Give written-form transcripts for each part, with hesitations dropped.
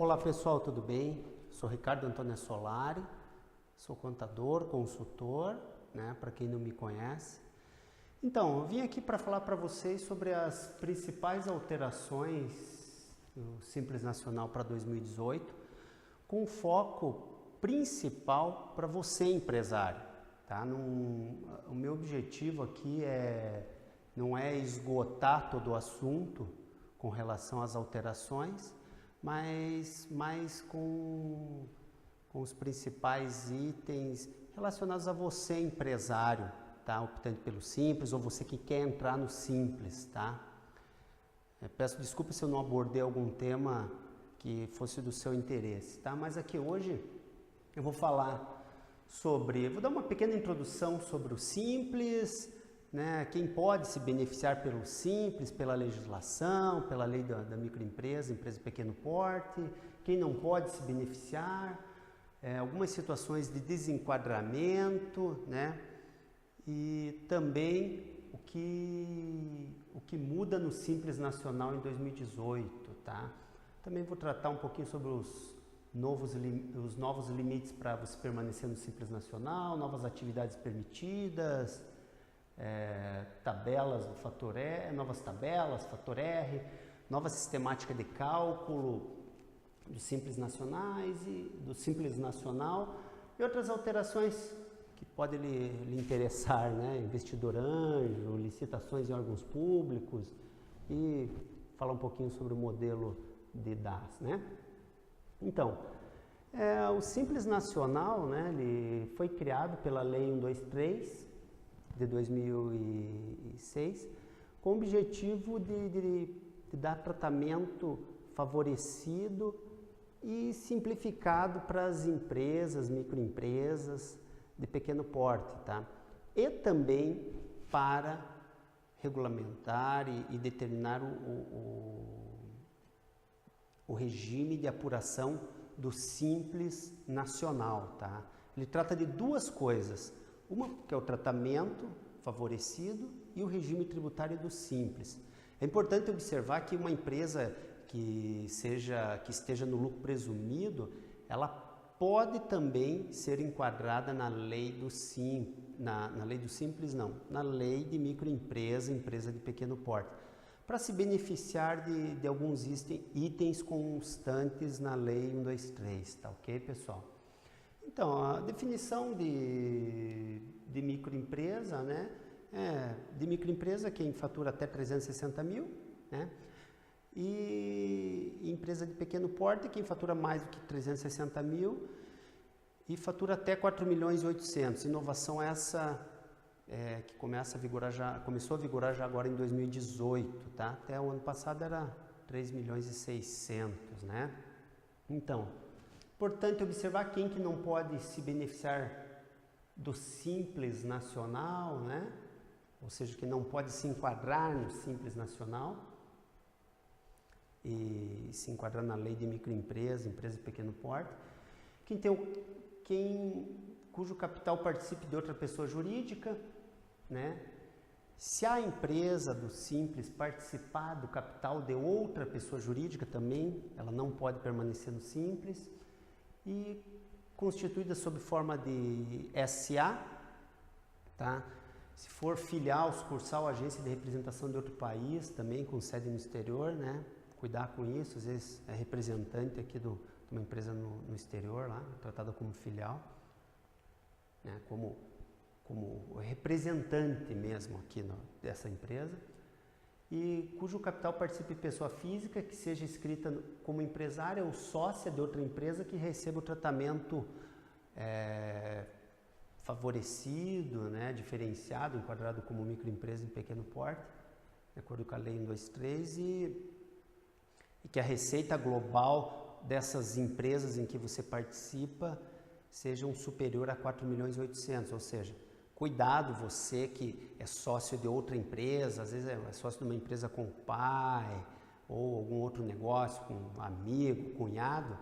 Olá pessoal, tudo bem? Sou Ricardo Antônio Solari, sou contador, consultor, né, para quem não me conhece. Então, eu vim aqui para falar para vocês sobre as principais alterações do Simples Nacional para 2018, com foco principal para você empresário. Tá? O meu objetivo aqui não é esgotar todo o assunto com relação às alterações, mas mais com os principais itens relacionados a você empresário, tá? Optando pelo Simples ou você que quer entrar no Simples, tá? Peço desculpa se eu não abordei algum tema que fosse do seu interesse, tá? Mas aqui hoje eu vou vou dar uma pequena introdução sobre o Simples, né? Quem pode se beneficiar pelo Simples, pela legislação, pela lei da microempresa, empresa de pequeno porte, quem não pode se beneficiar, algumas situações de desenquadramento, né? E também o que muda no Simples Nacional em 2018, tá? Também vou tratar um pouquinho sobre os novos limites para você permanecer no Simples Nacional, novas atividades permitidas, tabelas do Fator E, novas tabelas, Fator R, nova sistemática de cálculo dos Simples Nacionais e do Simples Nacional e outras alterações que podem lhe interessar, né? Investidor anjo, licitações em órgãos públicos e falar um pouquinho sobre o modelo de DAS, né? Então, o Simples Nacional, né, ele foi criado pela Lei 123 de 2006, com o objetivo de dar tratamento favorecido e simplificado para as empresas, microempresas de pequeno porte, tá? E também para regulamentar e determinar o regime de apuração do Simples Nacional, tá? Ele trata de duas coisas. Uma que é o tratamento favorecido e o regime tributário do Simples. É importante observar que uma empresa que esteja no lucro presumido, ela pode também ser enquadrada na lei do Simples, na lei do Simples não, na lei de microempresa, empresa de pequeno porte, para se beneficiar de alguns itens constantes na lei 123, tá ok, pessoal? Então, a definição de microempresa, né? De microempresa quem fatura até 360 mil, né? E empresa de pequeno porte quem fatura mais do que 360 mil e fatura até 4 milhões e 800. Inovação essa que começou a vigorar já agora em 2018, tá? Até o ano passado era 3 milhões e 600, né? Então, importante observar quem que não pode se beneficiar do Simples Nacional, né? Ou seja, que não pode se enquadrar no Simples Nacional e se enquadrar na lei de microempresa, empresa de pequeno porte. Cujo capital participe de outra pessoa jurídica, né? Se a empresa do Simples participar do capital de outra pessoa jurídica também, ela não pode permanecer no Simples. E constituída sob forma de SA, tá? Se for filial, sucursal, agência de representação de outro país, também com sede no exterior, né? Cuidar com isso, às vezes é representante aqui de uma empresa no exterior, lá, tratada como filial, né? Como representante mesmo aqui dessa empresa. E cujo capital participe pessoa física que seja inscrita como empresária ou sócia de outra empresa que receba o tratamento favorecido, né, diferenciado, enquadrado como microempresa em pequeno porte, de acordo com a lei 123, e que a receita global dessas empresas em que você participa seja superior a 4 milhões e 800, ou seja, cuidado você que é sócio de outra empresa, às vezes é sócio de uma empresa com o pai ou algum outro negócio com um amigo, cunhado.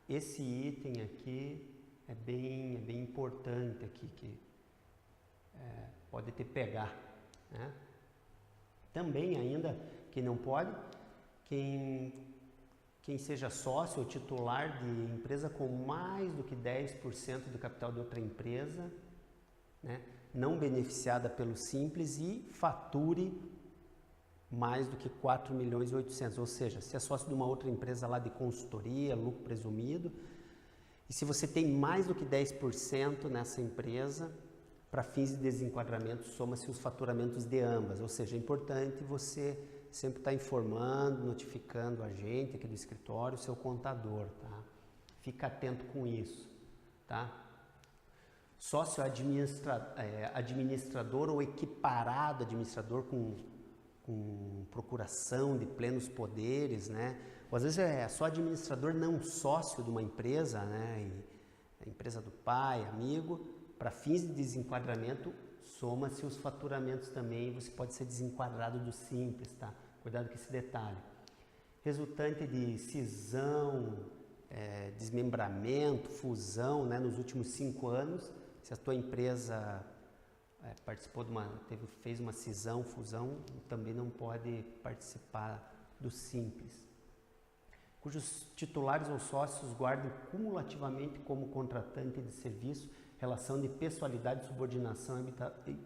Esse item aqui é bem importante aqui, que pode te pegar, né? Também ainda, quem não pode, quem quem seja sócio ou titular de empresa com mais do que 10% do capital de outra empresa, né, não beneficiada pelo Simples e fature mais do que 4.800.000, ou seja, se é sócio de uma outra empresa lá de consultoria, lucro presumido, e se você tem mais do que 10% nessa empresa, para fins de desenquadramento, soma-se os faturamentos de ambas, ou seja, é importante você sempre estar informando, notificando a gente aqui do escritório, o seu contador, tá? Fica atento com isso, tá? Sócio administrador ou equiparado administrador com procuração de plenos poderes, né? Ou às vezes é só administrador não sócio de uma empresa, né? E a empresa do pai, amigo, para fins de desenquadramento, soma-se os faturamentos também, você pode ser desenquadrado do Simples, tá? Cuidado com esse detalhe. Resultante de cisão, desmembramento, fusão, né? Nos últimos 5 anos, se a tua empresa participou fez uma cisão, fusão, também não pode participar do Simples. Cujos titulares ou sócios guardem cumulativamente como contratante de serviço relação de pessoalidade, subordinação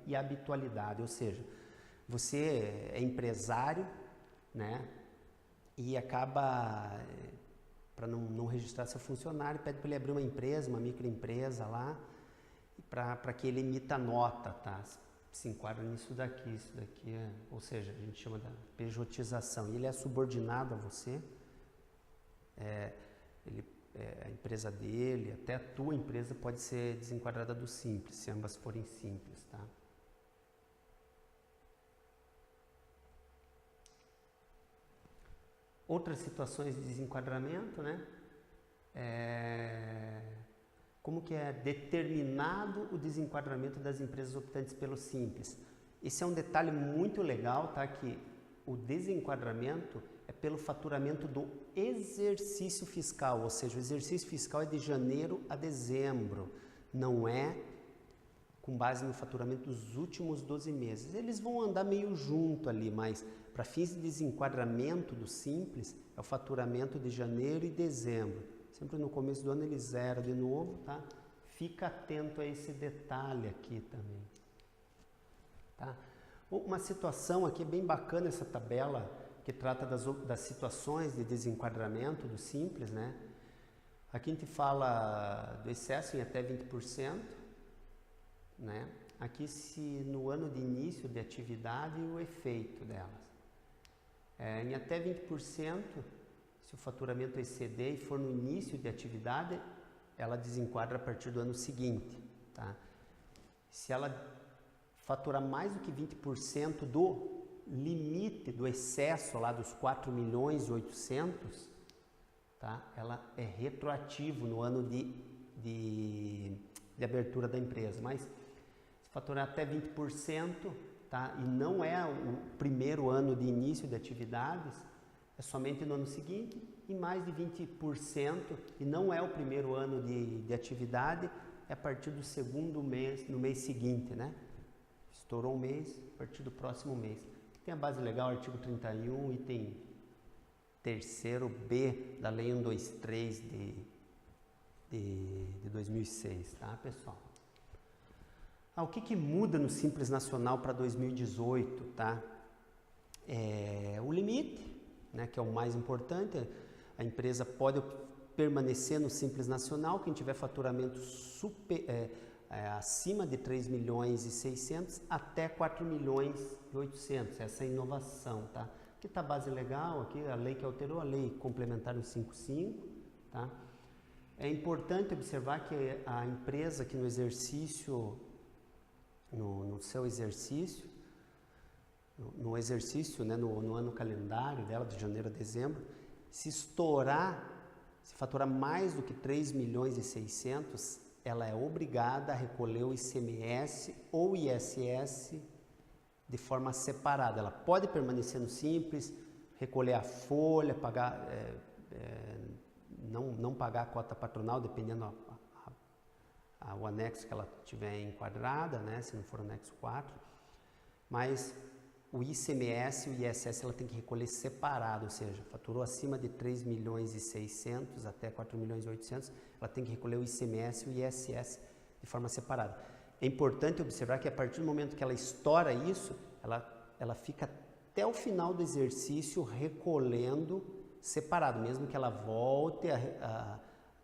e habitualidade, ou seja, você é empresário, né, e acaba, para não registrar seu funcionário, pede para ele abrir uma empresa, uma microempresa lá, para que ele emita nota, tá? Se enquadra nisso daqui, isso daqui ou seja, a gente chama da pejotização, e ele é subordinado a você, a empresa dele, até a tua empresa pode ser desenquadrada do Simples, se ambas forem simples, tá? Outras situações de desenquadramento, né? Como que é determinado o desenquadramento das empresas optantes pelo Simples? Esse é um detalhe muito legal, tá? Que o desenquadramento é pelo faturamento do exercício fiscal, ou seja, o exercício fiscal é de janeiro a dezembro, não é com base no faturamento dos últimos 12 meses. Eles vão andar meio junto ali, mas para fins de desenquadramento do Simples, é o faturamento de janeiro e dezembro. Sempre no começo do ano ele zera de novo, tá? Fica atento a esse detalhe aqui também, tá? Uma situação aqui bem bacana, essa tabela, que trata das situações de desenquadramento do Simples, né? Aqui a gente fala do excesso em até 20%, né? Aqui se no ano de início de atividade e o efeito delas. Em até 20%, se o faturamento exceder e for no início de atividade, ela desenquadra a partir do ano seguinte, tá? Se ela faturar mais do que 20% do limite, do excesso lá dos 4.800.000, tá? Ela é retroativo no ano de abertura da empresa, mas se faturar até 20%, tá? E não é o primeiro ano de início de atividades, é somente no ano seguinte, e mais de 20%, e não é o primeiro ano de atividade, é a partir do segundo mês, no mês seguinte, né? Estourou um mês, a partir do próximo mês. Tem a base legal, artigo 31, item 3º-B da Lei 123 de 2006, tá, pessoal? O que muda no Simples Nacional para 2018, tá? O limite, né, que é o mais importante, a empresa pode permanecer no Simples Nacional, quem tiver faturamento acima de 3.600.000 até 4.800.000, essa é a inovação, tá? Aqui está a base legal, aqui a lei que alterou, a lei complementar 155, tá? É importante observar que a empresa que no exercício, no seu exercício, no exercício, né, no ano calendário dela, de janeiro a dezembro, se faturar mais do que 3.600.000, ela é obrigada a recolher o ICMS ou ISS de forma separada. Ela pode permanecer no Simples, recolher a folha, pagar, não pagar a cota patronal, dependendo o anexo que ela tiver enquadrada, né, se não for o anexo 4, mas o ICMS e o ISS ela tem que recolher separado, ou seja, faturou acima de 3 milhões e 600 até 4 milhões e 800, ela tem que recolher o ICMS e o ISS de forma separada. É importante observar que a partir do momento que ela estoura isso, ela fica até o final do exercício recolhendo separado, mesmo que ela volte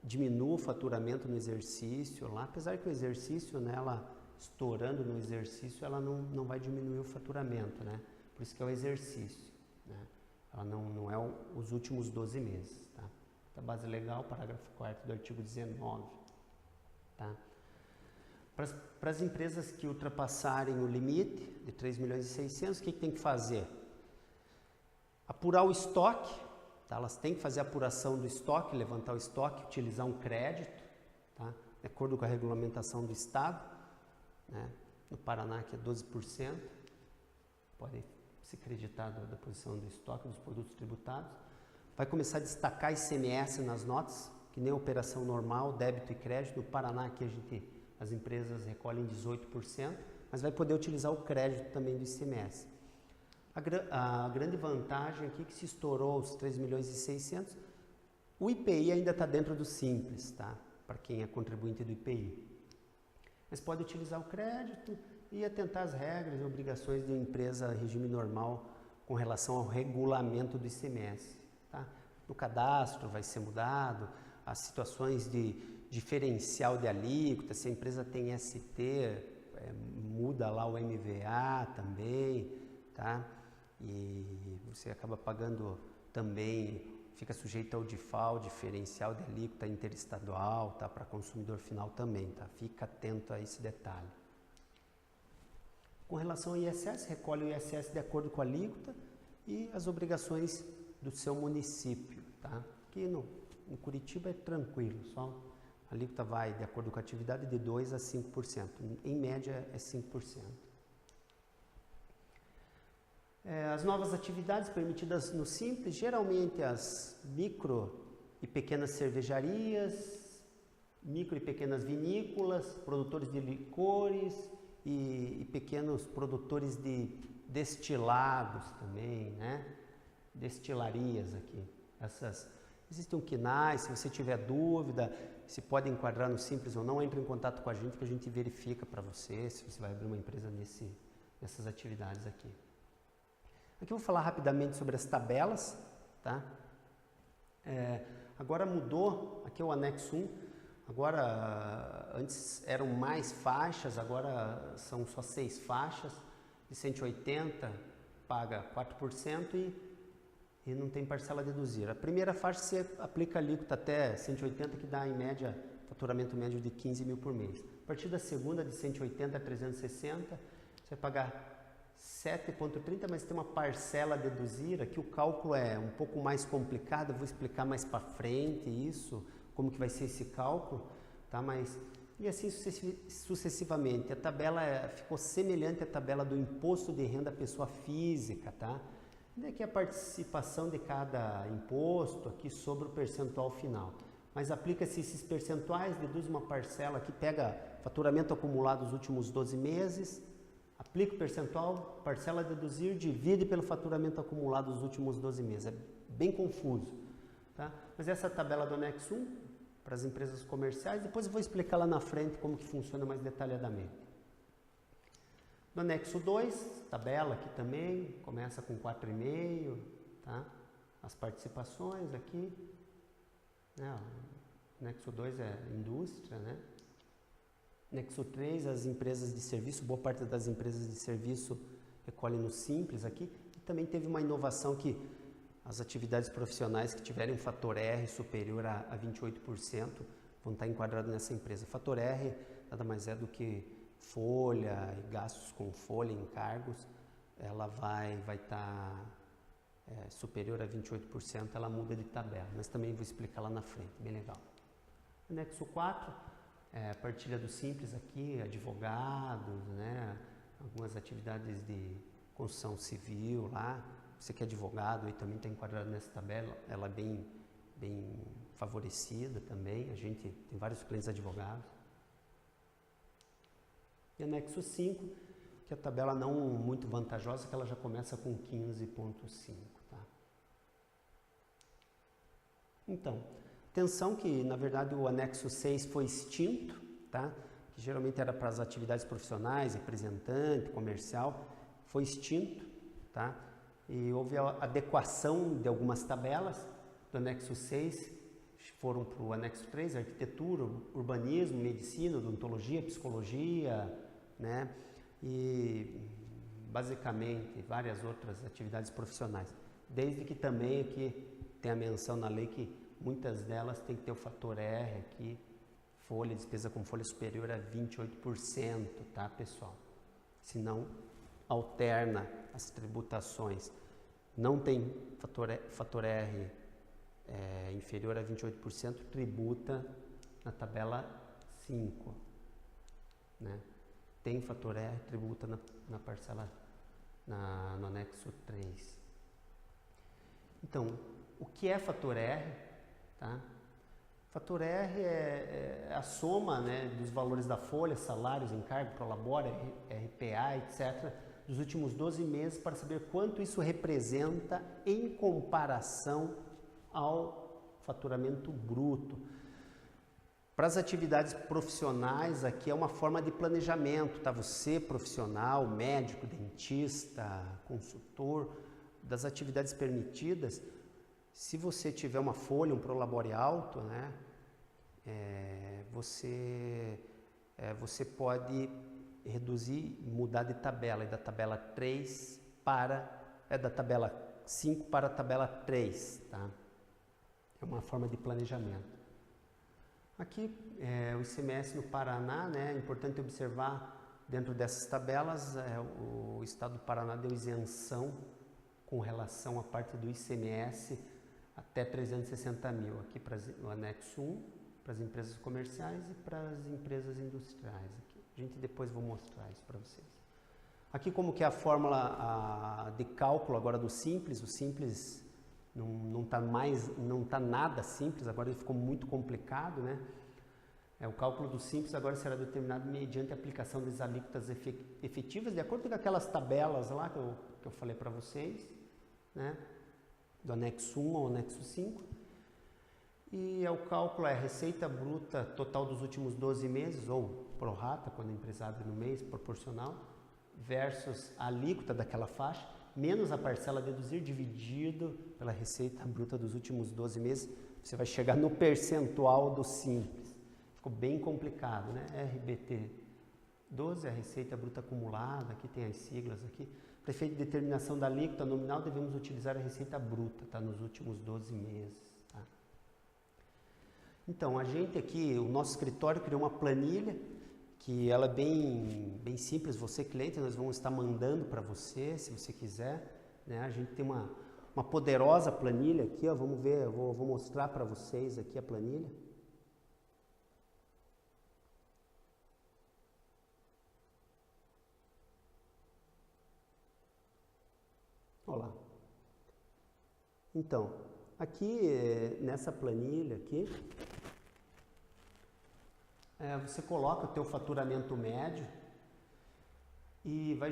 diminua o faturamento no exercício lá, apesar que o exercício, né, ela estourando no exercício, ela não vai diminuir o faturamento, né? Por isso que é o exercício, né? Ela não é os últimos 12 meses, tá? A base legal, parágrafo 4º do artigo 19, tá? Para as empresas que ultrapassarem o limite de 3 milhões e 600, o que tem que fazer? Apurar o estoque, tá? Elas têm que fazer a apuração do estoque, levantar o estoque, utilizar um crédito, tá? De acordo com a regulamentação do Estado, né? No Paraná que é 12%, pode se creditar da posição do estoque dos produtos tributados. Vai começar a destacar ICMS nas notas, que nem a operação normal, débito e crédito. No Paraná aqui as empresas recolhem 18%, mas vai poder utilizar o crédito também do ICMS. A grande vantagem aqui é que se estourou os 3 milhões e 600, o IPI ainda está dentro do Simples, tá? Para quem é contribuinte do IPI. Mas pode utilizar o crédito e atentar às regras e obrigações de uma empresa regime normal com relação ao regulamento do ICMS, tá? No cadastro vai ser mudado, as situações de diferencial de alíquota, se a empresa tem ST, muda lá o MVA também, tá? E você acaba pagando também, fica sujeito ao DIFAL, diferencial de alíquota interestadual, tá? Para consumidor final também, tá? Fica atento a esse detalhe. Com relação ao ISS, recolhe o ISS de acordo com a alíquota e as obrigações do seu município, tá? Aqui no Curitiba é tranquilo, só a alíquota vai, de acordo com a atividade, de 2% a 5%. Em média, é 5%. As novas atividades permitidas no Simples, geralmente as micro e pequenas cervejarias, micro e pequenas vinícolas, produtores de licores e pequenos produtores de destilados também, né? Destilarias aqui. Existem um quinais, se você tiver dúvida, se pode enquadrar no Simples ou não, entre em contato com a gente que a gente verifica para você se você vai abrir uma empresa nessas atividades aqui. Aqui eu vou falar rapidamente sobre as tabelas, tá? Agora mudou, aqui é o anexo 1, agora antes eram mais faixas, agora são só 6 faixas, de 180 paga 4% e não tem parcela a deduzir. A primeira faixa você aplica alíquota até 180, que dá em média, faturamento médio de 15 mil por mês. A partir da segunda, de 180 a 360, você vai pagar 7,30, mas tem uma parcela a deduzir. Aqui o cálculo é um pouco mais complicado, eu vou explicar mais para frente isso, como que vai ser esse cálculo, tá? E assim sucessivamente. A tabela ficou semelhante à tabela do imposto de renda à pessoa física, tá? E aqui a participação de cada imposto aqui sobre o percentual final. Mas aplica-se esses percentuais, deduz uma parcela aqui, pega faturamento acumulado dos últimos 12 meses, aplica o percentual, parcela a deduzir, divide pelo faturamento acumulado dos últimos 12 meses. É bem confuso, tá? Mas essa tabela do anexo 1, para as empresas comerciais, depois eu vou explicar lá na frente como que funciona mais detalhadamente. No anexo 2, tabela aqui também, começa com 4,5, tá? As participações aqui, né? O anexo 2 é indústria, né? Anexo 3, as empresas de serviço, boa parte das empresas de serviço recolhem no Simples aqui. E também teve uma inovação que as atividades profissionais que tiverem um fator R superior a 28% vão estar enquadrados nessa empresa. Fator R nada mais é do que folha e gastos com folha, encargos, ela vai estar superior a 28%, ela muda de tabela, mas também vou explicar lá na frente, bem legal. Anexo 4, partilha do Simples aqui, advogados, né, algumas atividades de construção civil lá, você que é advogado aí também está enquadrado nessa tabela, ela é bem favorecida também, a gente tem vários clientes advogados. E anexo 5, que a tabela não muito vantajosa, que ela já começa com 15,5, tá? Então, atenção que, na verdade, o anexo 6 foi extinto, tá? Que geralmente era para as atividades profissionais, representante, comercial, foi extinto, tá? E houve a adequação de algumas tabelas do anexo 6, foram para o anexo 3, arquitetura, urbanismo, medicina, odontologia, psicologia, né? E basicamente várias outras atividades profissionais. Desde que também aqui tem a menção na lei que muitas delas tem que ter o fator R aqui, folha, despesa com folha superior a 28%, tá, pessoal? Senão alterna as tributações. Não tem fator R inferior a 28%, tributa na tabela 5, né? Tem fator R, tributa na parcela, no anexo 3. Então, o que é fator R? Tá? Fator R é a soma, né, dos valores da folha, salários, encargo, prolabore, RPA, etc., dos últimos 12 meses para saber quanto isso representa em comparação ao faturamento bruto. Para as atividades profissionais, aqui é uma forma de planejamento, tá? Você, profissional, médico, dentista, consultor, das atividades permitidas, se você tiver uma folha, um prolabore alto, né, você pode reduzir, mudar de tabela, da tabela 3 da tabela 5 para a tabela 3, tá? É uma forma de planejamento. Aqui, o ICMS no Paraná, né, é importante observar, dentro dessas tabelas, o Estado do Paraná deu isenção com relação à parte do ICMS até 360 mil, aqui para o anexo 1, para as empresas comerciais e para as empresas industriais. Aqui. A gente depois vou mostrar isso para vocês. Aqui como que é a fórmula de cálculo agora do Simples, o Simples não está nada simples, agora ele ficou muito complicado, né? O cálculo do Simples agora será determinado mediante a aplicação das alíquotas efetivas, de acordo com aquelas tabelas lá que eu falei para vocês, né? Do anexo 1 ao anexo 5. E o cálculo é a receita bruta total dos últimos 12 meses, ou pro rata, quando a empresa abre no mês, proporcional, versus a alíquota daquela faixa, menos a parcela a deduzir, dividido pela receita bruta dos últimos 12 meses, você vai chegar no percentual do Simples. Ficou bem complicado, né? RBT 12, a receita bruta acumulada, aqui tem as siglas aqui. Para efeito de determinação da alíquota nominal, devemos utilizar a receita bruta, tá? Nos últimos 12 meses, tá? Então, a gente aqui, o nosso escritório criou uma planilha, que ela é bem simples, você cliente, nós vamos estar mandando para você, se você quiser, né? A gente tem uma poderosa planilha aqui, ó, vamos ver, eu vou mostrar para vocês aqui a planilha. Olha lá. Então, aqui nessa planilha aqui, você coloca o teu faturamento médio e vai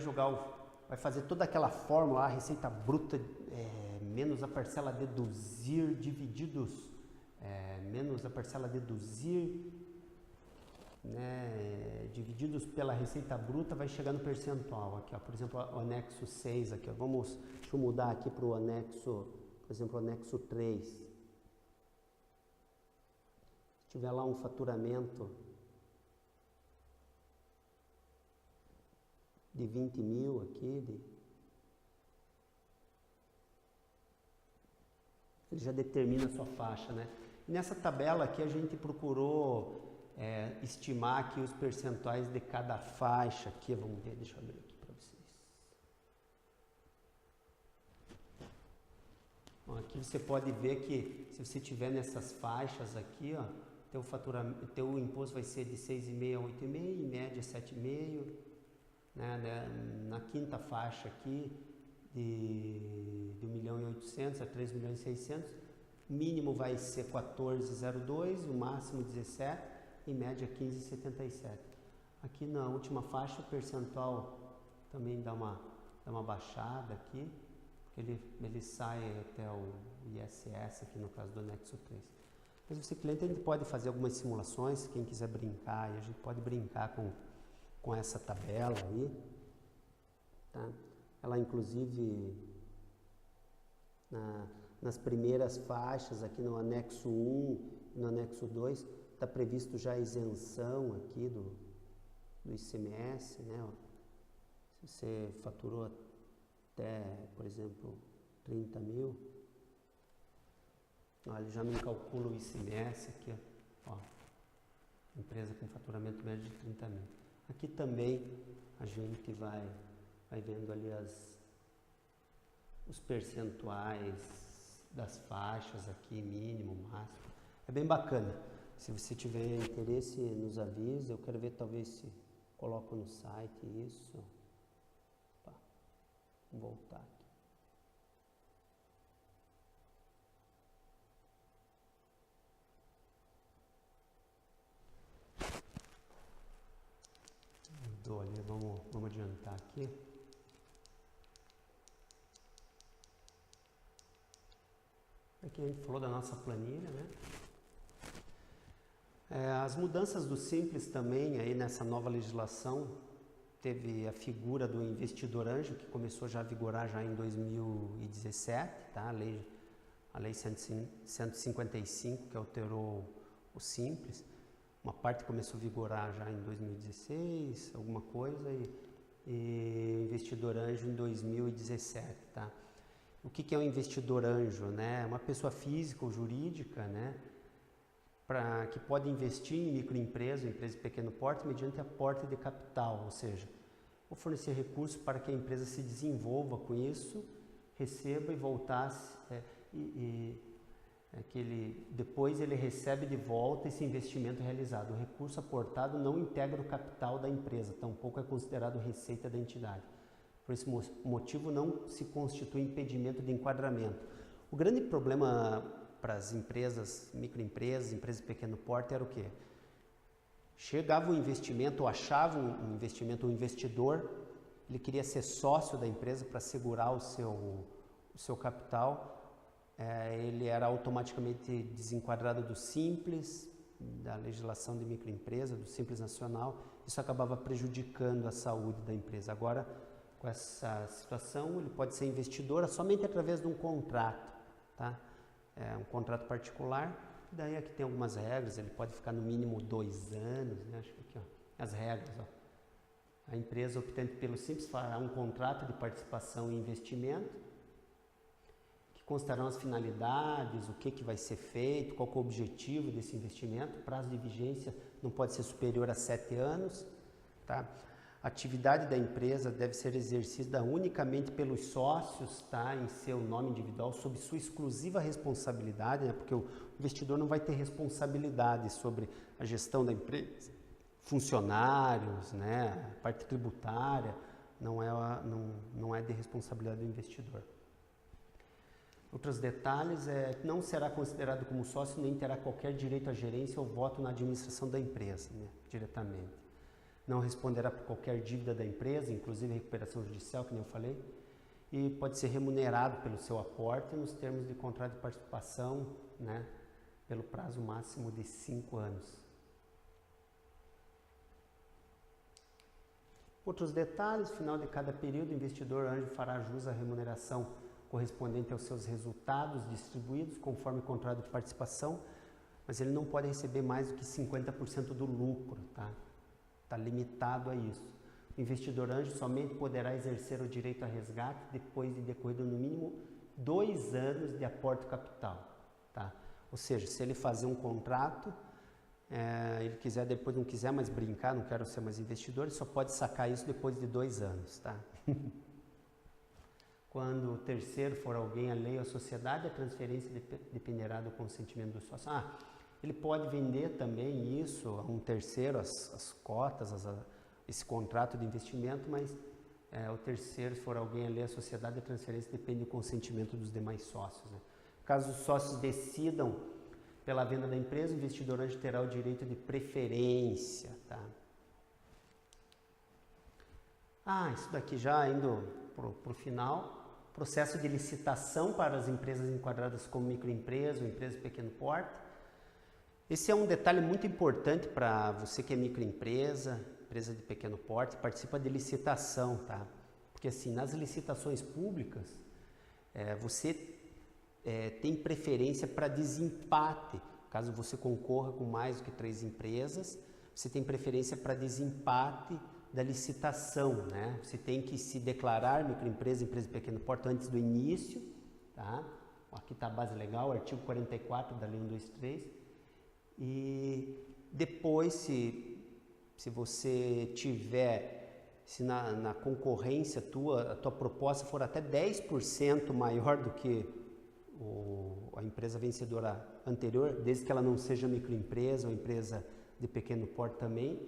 vai fazer toda aquela fórmula, a receita bruta menos a parcela a deduzir, divididos, menos a parcela a deduzir, né, divididos pela receita bruta, vai chegar no percentual aqui, ó, por exemplo, o anexo 6 aqui, ó, deixa eu mudar aqui para o anexo, por exemplo, o anexo 3. Se tiver lá um faturamento de 20 mil aqui, ele já determina a sua faixa, né? E nessa tabela aqui a gente procurou estimar aqui os percentuais de cada faixa aqui, vamos ver, deixa eu abrir aqui para vocês. Bom, aqui você pode ver que se você tiver nessas faixas aqui, ó, teu imposto vai ser de 6,5 a 8,5, em média 7,5, né? Na quinta faixa aqui, de 1.800.000 a 3.600.000, mínimo vai ser 14,02, o máximo 17, em média 15,77. Aqui na última faixa o percentual também dá uma baixada aqui, porque ele sai até o ISS aqui no caso do anexo 3. Mas você cliente, a gente pode fazer algumas simulações, quem quiser brincar, e a gente pode brincar com essa tabela aí, tá? Ela inclusive nas primeiras faixas aqui no anexo 1 e no anexo 2 está previsto já a isenção aqui do ICMS, né? Se você faturou até, por exemplo, 30 mil, ele já me calcula o ICMS aqui, ó, empresa com faturamento médio de 30 mil. Aqui também a gente vai vendo ali os percentuais das faixas aqui, mínimo, máximo. É bem bacana. Se você tiver interesse, nos avise. Eu quero ver talvez se coloco no site isso. Opa, vou voltar aqui. Mudou ali, vamos adiantar aqui. Aqui a gente falou da nossa planilha, né? As mudanças do Simples também, aí nessa nova legislação, teve a figura do investidor anjo, que começou já a vigorar já em 2017, tá? A lei 155, que alterou o Simples. Uma parte começou a vigorar já em 2016, alguma coisa, e investidor anjo em 2017, tá? O que é um investidor anjo, né? Uma pessoa física ou jurídica, né? Que pode investir em microempresa, empresa de pequeno porte, mediante aporte de capital, ou seja, vou fornecer recursos para que a empresa se desenvolva com isso, receba e voltasse, depois ele recebe de volta esse investimento realizado. O recurso aportado não integra o capital da empresa, tampouco é considerado receita da entidade. Por esse motivo, não se constitui impedimento de enquadramento. O grande problema para as empresas, microempresas, empresas de pequeno porte, era o quê? Chegava um investimento, ou achava um investimento, um investidor, ele queria ser sócio da empresa para segurar o seu capital, ele era automaticamente desenquadrado do Simples, da legislação de microempresa, do Simples Nacional. Isso acabava prejudicando a saúde da empresa. Agora, com essa situação, ele pode ser investidor somente através de um contrato, tá? Um contrato particular, daí aqui tem algumas regras, ele pode ficar no mínimo 2 anos, né? Acho que aqui, ó, as regras, ó. A empresa optante pelo Simples fará um contrato de participação e investimento, que constarão as finalidades, o que vai ser feito, qual que é o objetivo desse investimento, o prazo de vigência não pode ser superior a 7 anos, tá? A atividade da empresa deve ser exercida unicamente pelos sócios, tá? Em seu nome individual, sob sua exclusiva responsabilidade, né? Porque o investidor não vai ter responsabilidade sobre a gestão da empresa, funcionários, né? A parte tributária, não é de responsabilidade do investidor. Outros detalhes não será considerado como sócio nem terá qualquer direito à gerência ou voto na administração da empresa, né? Diretamente. Não responderá por qualquer dívida da empresa, inclusive recuperação judicial, que nem eu falei, e pode ser remunerado pelo seu aporte nos termos de contrato de participação, né, pelo prazo máximo de 5 anos. Outros detalhes: no final de cada período, o investidor anjo fará jus à remuneração correspondente aos seus resultados distribuídos conforme o contrato de participação, mas ele não pode receber mais do que 50% do lucro, tá? Está limitado a isso. O investidor anjo somente poderá exercer o direito a resgate depois de decorrido no mínimo 2 anos de aporte capital, tá? Ou seja, se ele fazer um contrato, ele quiser, depois não quiser mais brincar, não quero ser mais investidor, ele só pode sacar isso depois de 2 anos, tá? Quando o terceiro for alguém alheio à sociedade, a transferência dependerá do consentimento do sócio. Ele pode vender também isso a um terceiro, as cotas, esse contrato de investimento, mas o terceiro, se for alguém alheio à sociedade, a transferência depende do consentimento dos demais sócios, né? Caso os sócios decidam pela venda da empresa, o investidor anjo terá o direito de preferência, tá? Isso daqui já indo para o final, processo de licitação para as empresas enquadradas como microempresa ou empresa de pequeno porte. Esse é um detalhe muito importante para você que é microempresa, empresa de pequeno porte, participa de licitação, tá? Porque assim, nas licitações públicas, você tem preferência para desempate. Caso você concorra com mais do que 3 empresas, você tem preferência para desempate da licitação, né? Você tem que se declarar microempresa, empresa de pequeno porte antes do início, tá? Aqui está a base legal, artigo 44 da Lei 123. E depois, se você tiver, se na concorrência a tua proposta for até 10% maior do que a empresa vencedora anterior, desde que ela não seja microempresa ou empresa de pequeno porte também,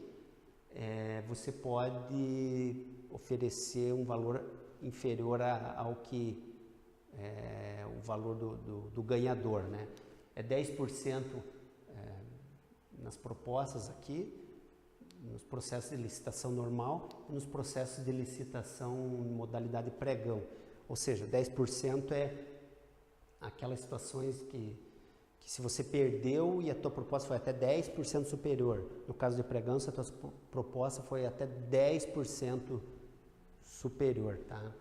você pode oferecer um valor inferior ao que o valor do ganhador, né? É 10% nas propostas aqui, nos processos de licitação normal e nos processos de licitação em modalidade pregão. Ou seja, 10% é aquelas situações que se você perdeu e a tua proposta foi até 10% superior. No caso de pregão, se a tua proposta foi até 10% superior, tá?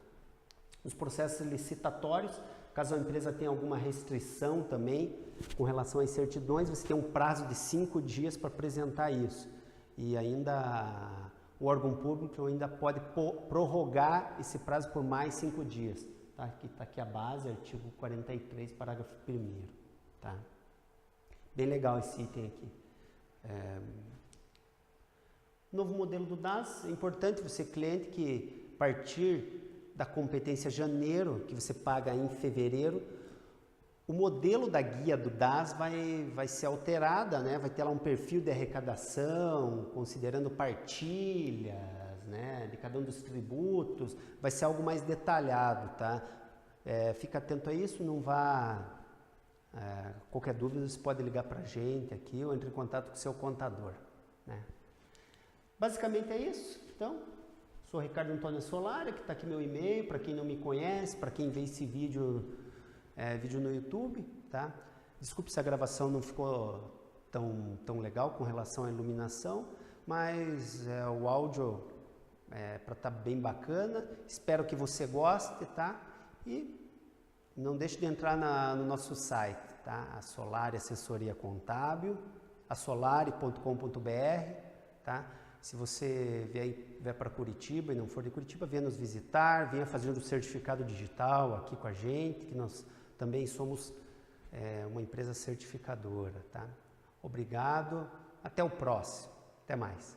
Nos processos licitatórios, caso a empresa tenha alguma restrição também com relação às certidões, você tem um prazo de 5 dias para apresentar isso. E ainda o órgão público ainda pode prorrogar esse prazo por mais 5 dias. Tá? Tá aqui a base, artigo 43, parágrafo 1º. Tá? Bem legal esse item aqui. Novo modelo do DAS, é importante você, cliente, que a partir da competência janeiro, que você paga em fevereiro, o modelo da guia do DAS vai ser alterada, né? Vai ter lá um perfil de arrecadação, considerando partilhas, né? De cada um dos tributos, vai ser algo mais detalhado, tá? Fica atento a isso, não vá... qualquer dúvida você pode ligar para a gente aqui ou entre em contato com o seu contador, né? Basicamente é isso, então... Sou Ricardo Antônio Solari, que está aqui meu e-mail, para quem não me conhece, para quem vê esse vídeo no YouTube, tá? Desculpe se a gravação não ficou tão legal com relação à iluminação, mas o áudio para estar bem bacana, espero que você goste, tá? E não deixe de entrar no nosso site, tá? A Solari Assessoria Contábil, asolari.com.br, tá? Se você vier para Curitiba e não for de Curitiba, venha nos visitar, venha fazer o certificado digital aqui com a gente, que nós também somos uma empresa certificadora, tá? Obrigado, até o próximo, até mais.